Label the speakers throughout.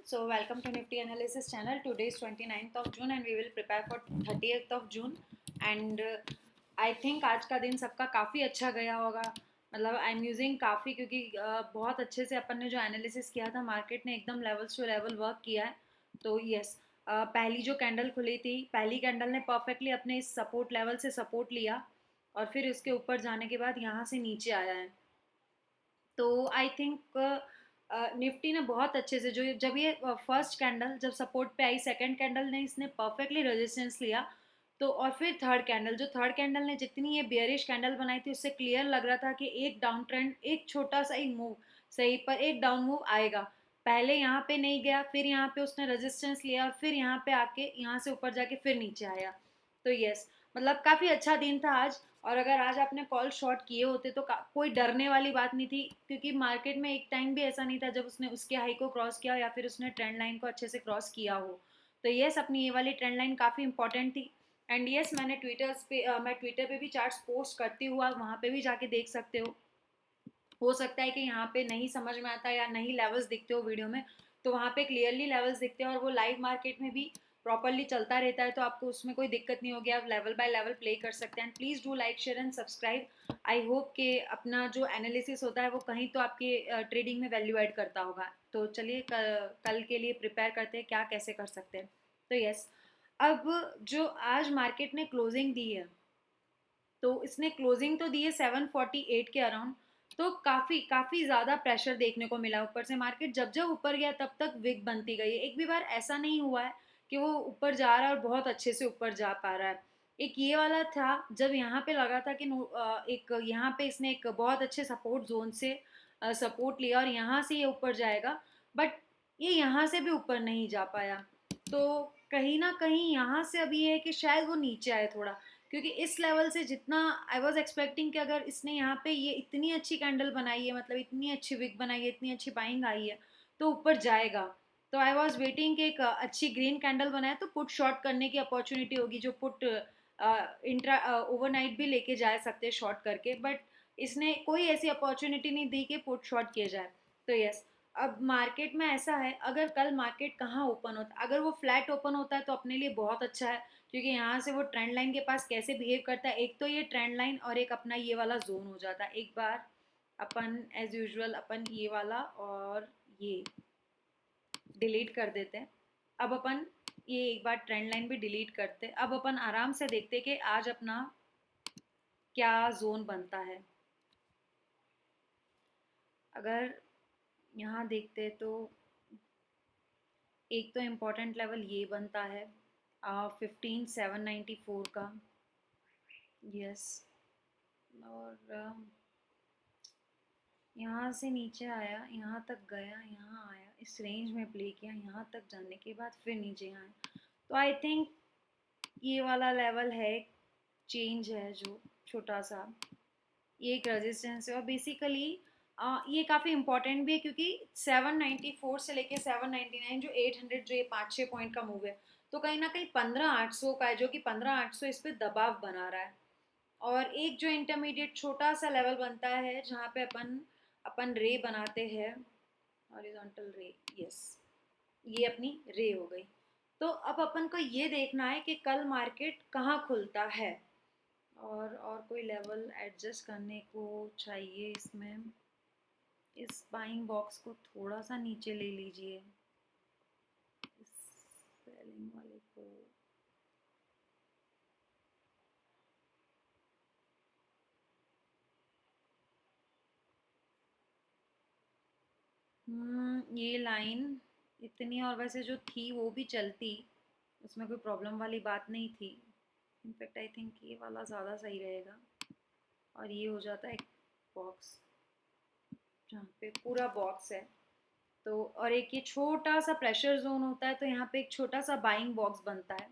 Speaker 1: So welcome to Nifty Analysis channel. Today is 29th of June and we will prepare for 30th of June. And I think आज का दिन सबका काफ़ी अच्छा गया होगा. मतलब आई एम यूजिंग काफ़ी क्योंकि बहुत अच्छे से अपन ने जो एनालिसिस किया था मार्केट ने एकदम लेवल्स टू लेवल वर्क किया है. तो यस, पहली जो कैंडल खुली थी पहली कैंडल ने परफेक्टली अपने इस सपोर्ट लेवल से सपोर्ट लिया और फिर उसके ऊपर जाने के बाद यहाँ से नीचे आया है. तो आई थिंक निफ्टी ने बहुत अच्छे से जो जब ये फर्स्ट कैंडल जब सपोर्ट पे आई, सेकंड कैंडल ने इसने परफेक्टली रेजिस्टेंस लिया. तो और फिर थर्ड कैंडल ने जितनी ये बियरिश कैंडल बनाई थी उससे क्लियर लग रहा था कि एक डाउन ट्रेंड, एक छोटा सा ही मूव सही पर एक डाउन मूव आएगा. पहले यहाँ पे नहीं गया, फिर यहाँ पे उसने रेजिस्टेंस लिया और फिर यहाँ पे आके यहाँ से ऊपर जाके फिर नीचे आया. तो यस, मतलब काफ़ी अच्छा दिन था आज. और अगर आज आपने कॉल शॉर्ट किए होते तो कोई डरने वाली बात नहीं थी क्योंकि मार्केट में एक टाइम भी ऐसा नहीं था जब उसने उसके हाई को क्रॉस किया या फिर उसने ट्रेंड लाइन को अच्छे से क्रॉस किया हो. तो येस, अपनी ये वाली ट्रेंड लाइन काफ़ी इंपॉर्टेंट थी. एंड येस, मैंने मैं ट्विटर पे भी चार्ट्स पोस्ट करती हुआ वहाँ पे भी जाके देख सकते हो सकता है कि यहाँ पे नहीं समझ में आता या नहीं लेवल्स दिखते हो वीडियो में, तो वहाँ पे क्लियरली लेवल्स दिखते हैं और वो लाइव मार्केट में भी प्रॉपरली चलता रहता है. तो आपको उसमें कोई दिक्कत नहीं होगी, आप लेवल बाय लेवल प्ले कर सकते हैं. Please do like, share and subscribe. I hope कि अपना जो एनालिसिस होता है वो कहीं तो आपके ट्रेडिंग में वैल्यू ऐड करता होगा. तो चलिए कल के लिए प्रिपेयर करते हैं क्या कैसे कर सकते हैं. तो यस, अब जो आज मार्केट ने क्लोजिंग दी है तो इसने क्लोजिंग तो दी है 748 के अराउंड. तो काफ़ी काफ़ी ज़्यादा प्रेशर देखने को मिला ऊपर से. मार्केट जब जब ऊपर गया तब तक विक बनती गई है. एक भी बार ऐसा नहीं हुआ है कि वो ऊपर जा रहा है और बहुत अच्छे से ऊपर जा पा रहा है. एक ये वाला था जब यहाँ पे लगा था कि एक यहाँ पे इसने एक बहुत अच्छे सपोर्ट जोन से सपोर्ट लिया और यहाँ से ये ऊपर जाएगा. बट ये यहाँ से भी ऊपर नहीं जा पाया. तो कहीं ना कहीं यहाँ से अभी ये है कि शायद वो नीचे आए थोड़ा, क्योंकि इस लेवल से जितना आई वॉज एक्सपेक्टिंग कि अगर इसने यहाँ पे ये इतनी अच्छी कैंडल बनाई है, मतलब इतनी अच्छी विक बनाई है, इतनी अच्छी बाइंग आई है तो ऊपर जाएगा. तो आई वॉज वेटिंग कि एक अच्छी ग्रीन कैंडल बनाए तो पुट शॉर्ट करने की अपॉर्चुनिटी होगी, जो पुट इंट्रा ओवरनाइट भी लेके जा सकते हैं शॉर्ट करके. बट इसने कोई ऐसी अपॉर्चुनिटी नहीं दी कि पुट शॉर्ट किया जाए. तो यस, अब मार्केट में ऐसा है, अगर कल मार्केट कहाँ ओपन होता, अगर वो फ्लैट ओपन होता है तो अपने लिए बहुत अच्छा है क्योंकि यहाँ से वो ट्रेंड लाइन के पास कैसे बिहेव करता है, एक तो ये ट्रेंड लाइन और एक अपना ये वाला जोन हो जाता है. एक बार अपन एज यूजुअल अपन ये वाला और ये डिलीट कर देते हैं. अब अपन ये एक बार ट्रेंड लाइन भी डिलीट करते हैं. अब अपन आराम से देखते हैं कि आज अपना क्या जोन बनता है. अगर यहाँ देखते हैं तो एक तो इम्पोर्टेंट लेवल ये बनता है 15,794 का. यस, और यहाँ से नीचे आया, यहाँ तक गया, यहाँ आया, इस रेंज में प्ले किया, यहाँ तक जाने के बाद फिर नीचे आया. तो आई थिंक ये वाला लेवल है, चेंज है जो छोटा सा, ये एक रेजिस्टेंस है. और बेसिकली ये काफ़ी इंपॉर्टेंट भी है क्योंकि 794 से लेके 799 जो 800 जो ये 5-6 पॉइंट का मूव है, तो कहीं ना कहीं 15,800 का है जो कि 15,800 इस पर दबाव बना रहा है. और एक जो इंटरमीडिएट छोटा सा लेवल बनता है जहाँ पे अपन अपन रे बनाते हैं, हॉरिजॉन्टल रे. यस, ये अपनी रे हो गई. तो अब अपन को ये देखना है कि कल मार्केट कहाँ खुलता है. और कोई लेवल एडजस्ट करने को चाहिए इसमें. इस बाइंग बॉक्स को थोड़ा सा नीचे ले लीजिए, इस सेलिंग वाले को. ये लाइन इतनी, और वैसे जो थी वो भी चलती, उसमें कोई प्रॉब्लम वाली बात नहीं थी. इनफैक्ट आई थिंक ये वाला ज़्यादा सही रहेगा. और ये हो जाता है एक बॉक्स जहाँ पे पूरा बॉक्स है. तो और एक ये छोटा सा प्रेशर जोन होता है, तो यहाँ पे एक छोटा सा बाइंग बॉक्स बनता है.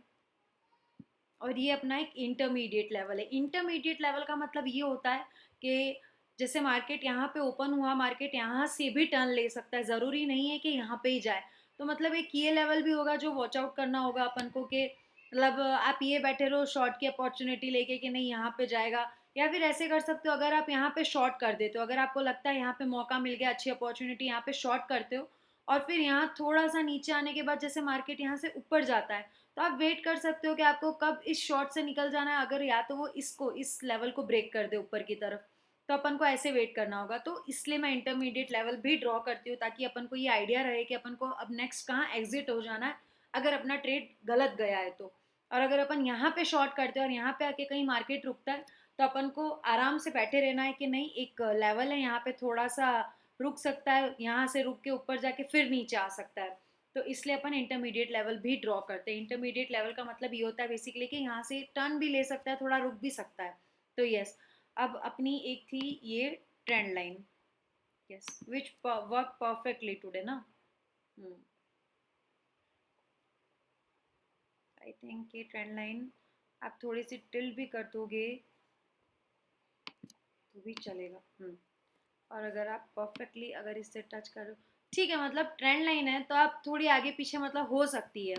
Speaker 1: और ये अपना एक इंटरमीडिएट लेवल है. इंटरमीडिएट लेवल का मतलब ये होता है कि जैसे मार्केट यहाँ पे ओपन हुआ, मार्केट यहाँ से भी टर्न ले सकता है, ज़रूरी नहीं है कि यहाँ पे ही जाए. तो मतलब एक ये लेवल भी होगा जो वॉच आउट करना होगा अपन को कि मतलब आप ये बैठे रहो शॉर्ट की अपॉर्चुनिटी लेके कि नहीं यहाँ पे जाएगा. या फिर ऐसे कर सकते हो, अगर आप यहाँ पे शॉर्ट कर देते हो, अगर आपको लगता है यहाँ पे मौका मिल गया, अच्छी अपॉर्चुनिटी, यहाँ पे शॉर्ट करते हो, और फिर यहाँ थोड़ा सा नीचे आने के बाद जैसे मार्केट यहाँ से ऊपर जाता है, तो आप वेट कर सकते हो कि आपको कब इस शॉर्ट से निकल जाना है। अगर या तो वो इसको इस लेवल को ब्रेक कर दे ऊपर की तरफ, तो अपन को ऐसे वेट करना होगा। तो इसलिए मैं इंटरमीडिएट लेवल भी ड्रॉ करती हूँ, ताकि अपन को ये आइडिया रहे कि अपन को अब नेक्स्ट कहाँ एग्जिट हो जाना है अगर अपना ट्रेड गलत गया है तो। और अगर अपन यहाँ पे शॉर्ट करते हैं और यहाँ पे आके कहीं मार्केट रुकता है, तो अपन को आराम से बैठे रहना है कि नहीं, एक लेवल है यहाँ पे थोड़ा सा रुक सकता है, यहाँ से रुक के ऊपर जाके फिर नीचे आ सकता है। तो इसलिए अपन इंटरमीडिएट लेवल भी ड्रॉ करते हैं। इंटरमीडिएट लेवल का मतलब ये होता है बेसिकली कि यहाँ से टर्न भी ले सकता है, थोड़ा रुक भी सकता है। तो यस, अब अपनी एक थी ये trend line, yes, which work perfectly today ना। आई थिंक ये ट्रेंड लाइन आप थोड़ी सी टिल्ट भी कर दोगे तो भी चलेगा। और अगर आप परफेक्टली अगर इससे टच करो, ठीक है, मतलब ट्रेंड लाइन है तो आप थोड़ी आगे पीछे मतलब हो सकती है,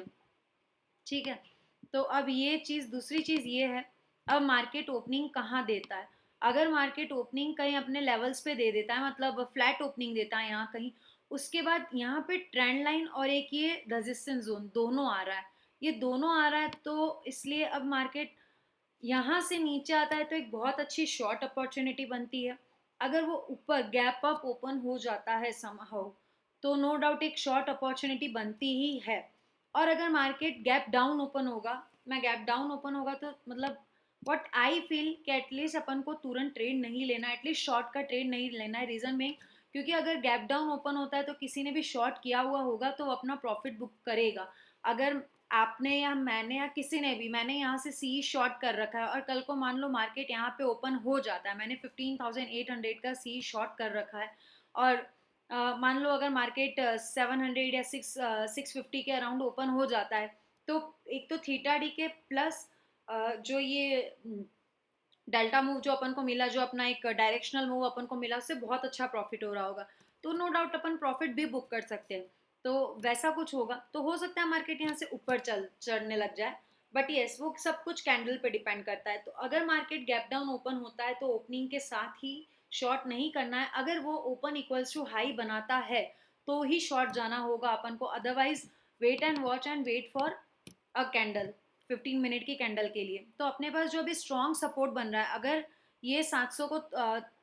Speaker 1: ठीक है। तो अब ये चीज़, दूसरी चीज़ ये है, अब मार्केट ओपनिंग कहाँ देता है। अगर मार्केट ओपनिंग कहीं अपने लेवल्स पे दे देता है, मतलब फ्लैट ओपनिंग देता है यहाँ कहीं, उसके बाद यहाँ पे ट्रेंड लाइन और एक ये रेजिस्टेंस जोन दोनों आ रहा है, ये दोनों आ रहा है, तो इसलिए अब मार्केट यहाँ से नीचे आता है तो एक बहुत अच्छी शॉर्ट अपॉर्चुनिटी बनती है। अगर वो ऊपर गैप अप ओपन हो जाता है समहाउ, तो नो डाउट एक शॉर्ट अपॉर्चुनिटी बनती ही है। और अगर मार्केट गैप डाउन ओपन होगा, मैं गैप डाउन ओपन होगा तो मतलब व्हाट आई फील कि एटलीस्ट अपन को तुरंत ट्रेड नहीं लेना, एटलीस्ट शॉर्ट का ट्रेड नहीं लेना है। रीज़न में क्योंकि अगर गैप डाउन ओपन होता है तो किसी ने भी शॉर्ट किया हुआ होगा तो वो अपना प्रॉफिट बुक करेगा। अगर आपने या मैंने या किसी ने भी, मैंने यहाँ से सी शॉर्ट कर रखा है और कल को मान लो मार्केट यहाँ पे ओपन हो जाता है, मैंने 15,800 का सी शॉर्ट कर रखा है, और मान लो अगर मार्केट 700 या 650 के अराउंड ओपन हो जाता है, तो एक तो थीटा डी के प्लस जो ये डेल्टा मूव जो अपन को मिला, जो अपना एक डायरेक्शनल मूव अपन को मिला, उससे बहुत अच्छा प्रॉफिट हो रहा होगा। तो नो डाउट अपन प्रॉफिट भी बुक कर सकते हैं। तो वैसा कुछ होगा तो हो सकता है मार्केट यहाँ से ऊपर चढ़ने लग जाए। बट येस, वो सब कुछ कैंडल पे डिपेंड करता है। तो अगर मार्केट गैप डाउन ओपन होता है तो ओपनिंग के साथ ही शॉर्ट नहीं करना है। अगर वो ओपन इक्वल्स टू हाई बनाता है तो ही शॉर्ट जाना होगा अपन को, otherwise wait and watch and wait for a candle, 15 minute की कैंडल के लिए। तो अपने पास जो अभी स्ट्रॉन्ग सपोर्ट बन रहा है, अगर ये 700 को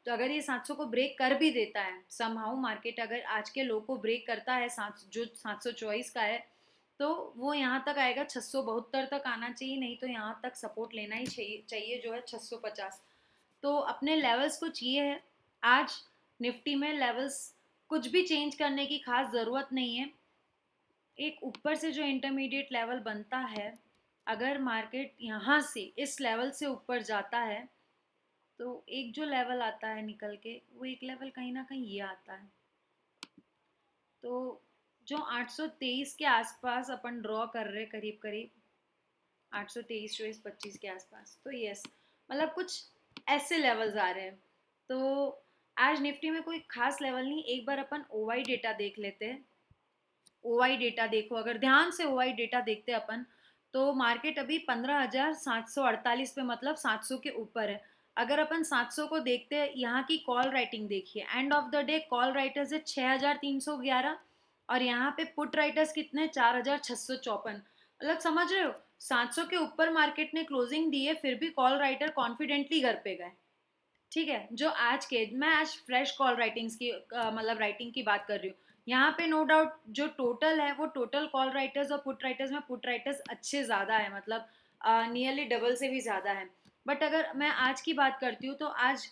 Speaker 1: अगर ये 700 को ब्रेक कर भी देता है समहाउ, मार्केट अगर आज के लो को ब्रेक करता है, जो 724 का है, तो वो यहाँ तक आएगा, 672 तक आना चाहिए, नहीं तो यहाँ तक सपोर्ट लेना ही चाहिए जो है 650। तो अपने लेवल्स कुछ ये है आज निफ्टी में, लेवल्स कुछ भी चेंज करने की खास ज़रूरत नहीं है। एक ऊपर से जो इंटरमीडिएट लेवल बनता है, अगर मार्केट यहाँ से इस लेवल से ऊपर जाता है, तो एक जो लेवल आता है निकल के, वो एक लेवल कहीं ना कहीं ये आता है। तो जो 823 के आसपास अपन ड्रॉ कर रहे, करीब करीब 823 24 25 के आसपास, तो यस, मतलब कुछ ऐसे लेवल्स आ रहे हैं। तो आज निफ्टी में कोई खास लेवल नहीं, एक बार अपन ओवाई डेटा देख लेते हैं। ओवाई डेटा देखो, अगर ध्यान से ओवाई डेटा देखते अपन, तो मार्केट अभी 15,748 पे, मतलब 700 के ऊपर है। अगर अपन 700 को देखते हैं, यहाँ की कॉल राइटिंग देखिए, end of the day call writers है 6,311, और यहाँ पे पुट राइटर्स कितने, 4,654। मतलब समझ रहे हो, 700 के ऊपर मार्केट ने क्लोजिंग दी है, फिर भी कॉल राइटर कॉन्फिडेंटली घर पे गए। ठीक है, जो आज के, मैं आज फ्रेश कॉल राइटिंग्स की मतलब राइटिंग की बात कर रही हूँ। यहाँ पे नो डाउट जो टोटल है वो टोटल कॉल राइटर्स और पुट राइटर्स में पुट राइटर्स अच्छे ज़्यादा है, मतलब नियरली डबल से भी ज़्यादा है। बट अगर मैं आज की बात करती हूँ, तो आज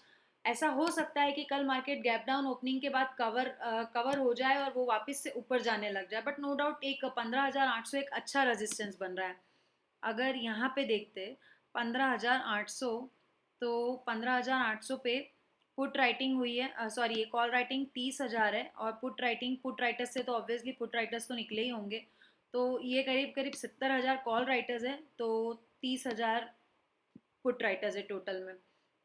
Speaker 1: ऐसा हो सकता है कि कल मार्केट गैप डाउन ओपनिंग के बाद कवर हो जाए और वो वापस से ऊपर जाने लग जाए। बट नो डाउट एक 15,800 एक अच्छा रेजिस्टेंस बन रहा है। अगर यहाँ पे देखते 15,800, तो 15,800 पे पुट राइटिंग हुई है, सॉरी ये कॉल राइटिंग 30,000 है, और पुट राइटिंग, पुट राइटर्स से तो ऑब्वियसली पुट राइटर्स तो निकले ही होंगे, तो ये करीब करीब 70,000 कॉल राइटर्स है, तो 30,000 पुट राइटर्स है टोटल में।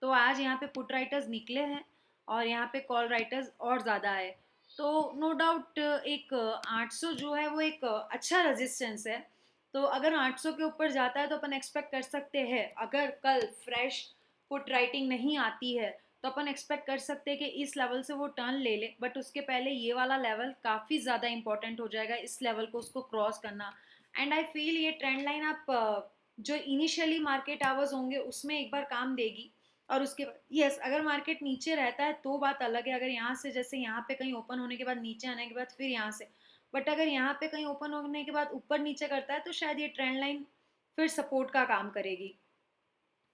Speaker 1: तो आज यहाँ पे पुट राइटर्स निकले हैं और यहाँ पे कॉल राइटर्स और ज़्यादा है। तो नो डाउट एक 800 जो है वो एक अच्छा रेजिस्टेंस है। तो अगर 800 के ऊपर जाता है तो अपन एक्सपेक्ट कर सकते हैं, अगर कल फ्रेश पुट राइटिंग नहीं आती है, तो अपन एक्सपेक्ट कर सकते हैं कि इस लेवल से वो टर्न ले ले, बट उसके पहले ये वाला लेवल काफ़ी ज़्यादा इंपॉर्टेंट हो जाएगा, इस लेवल को उसको क्रॉस करना। एंड आई फील ये ट्रेंड लाइन आप जो इनिशियली मार्केट आवर्स होंगे उसमें एक बार काम देगी, और उसके बाद यस अगर मार्केट नीचे रहता है तो बात अलग है, अगर यहाँ से जैसे यहाँ पे कहीं ओपन होने के बाद नीचे आने के बाद फिर यहाँ से, बट अगर यहाँ पे कहीं ओपन होने के बाद ऊपर नीचे करता है तो शायद ये ट्रेंड लाइन फिर सपोर्ट का काम करेगी।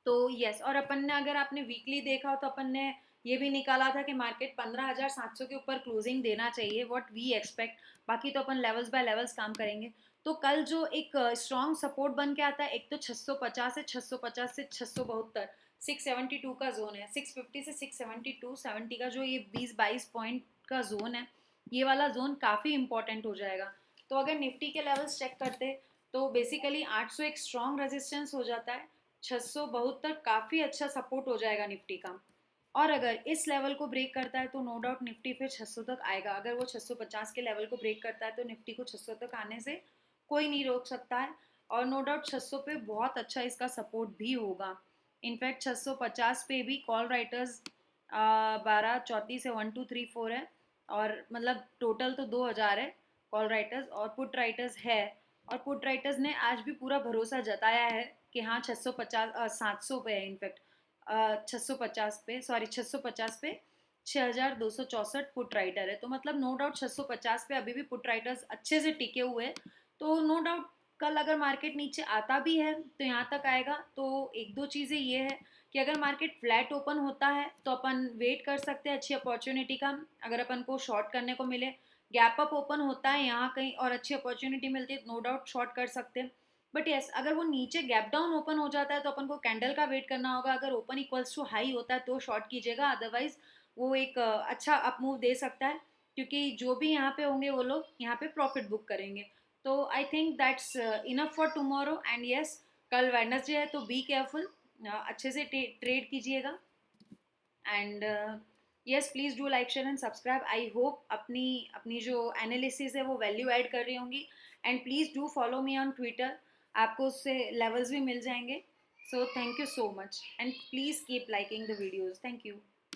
Speaker 1: तो यस, और अपन ने अगर आपने वीकली देखा हो तो अपन ने ये भी निकाला था कि मार्केट 15,700 के ऊपर क्लोजिंग देना चाहिए, व्हाट वी एक्सपेक्ट। बाकी तो अपन लेवल्स बाय लेवल्स काम करेंगे। तो कल जो एक स्ट्रॉन्ग सपोर्ट बन के आता है, एक तो 650 है, 650 से 672, 672 का जोन है, 650 से 672 70 का जो ये 20-22 पॉइंट का जोन है, ये वाला जोन काफ़ी इंपॉर्टेंट हो जाएगा। तो अगर निफ्टी के लेवल्स चेक करते तो बेसिकली 800 एक स्ट्रॉन्ग रेजिस्टेंस हो जाता है, 672 काफ़ी अच्छा सपोर्ट हो जाएगा निफ्टी का। और अगर इस लेवल को ब्रेक करता है तो नो डाउट निफ्टी फिर 600 तक आएगा। अगर वो 650 के लेवल को ब्रेक करता है तो निफ्टी को 600 तक आने से कोई नहीं रोक सकता है, और नो डाउट 600 पे बहुत अच्छा इसका सपोर्ट भी होगा। इनफैक्ट 650 पे भी कॉल राइटर्स 1234 से 1234 है, और मतलब टोटल तो 2000 है कॉल राइटर्स, और पुट राइटर्स है। और पुट राइटर्स ने आज भी पूरा भरोसा जताया है कि हाँ 650 700 पे है, इनफैक्ट 650 पे, सॉरी 650 पे 6264 पुट राइटर है। तो मतलब नो डाउट 650 पे अभी भी पुट राइटर्स अच्छे से टिके हुए हैं। तो नो डाउट कल अगर मार्केट नीचे आता भी है तो यहाँ तक आएगा। तो एक दो चीज़ें ये है कि अगर मार्केट फ्लैट ओपन होता है तो अपन वेट कर सकते हैं अच्छी अपॉर्चुनिटी का, अगर अपन को शॉर्ट करने को मिले। गैप अप ओपन होता है यहाँ कहीं और अच्छी अपॉर्चुनिटी मिलती है, नो डाउट शॉर्ट कर सकते हैं। बट यस अगर वो नीचे गैप डाउन ओपन हो जाता है तो अपन को कैंडल का वेट करना होगा। अगर ओपन इक्वल्स टू हाई होता है तो शॉर्ट कीजिएगा, अदरवाइज वो एक अच्छा अप मूव दे सकता है, क्योंकि जो भी यहाँ पे होंगे वो लोग यहाँ पे प्रॉफिट बुक करेंगे। तो I think that's enough for tomorrow. And yes कल वेडनेसडे है तो बी केयरफुल, अच्छे से ट्रेड कीजिएगा। And yes please do like share and subscribe. I hope अपनी अपनी जो एनालिसिस है वो वैल्यू ऐड कर रही होंगी। And please do follow me on Twitter, आपको उससे लेवल्स भी मिल जाएंगे। So thank you so much and please keep liking the videos. Thank you.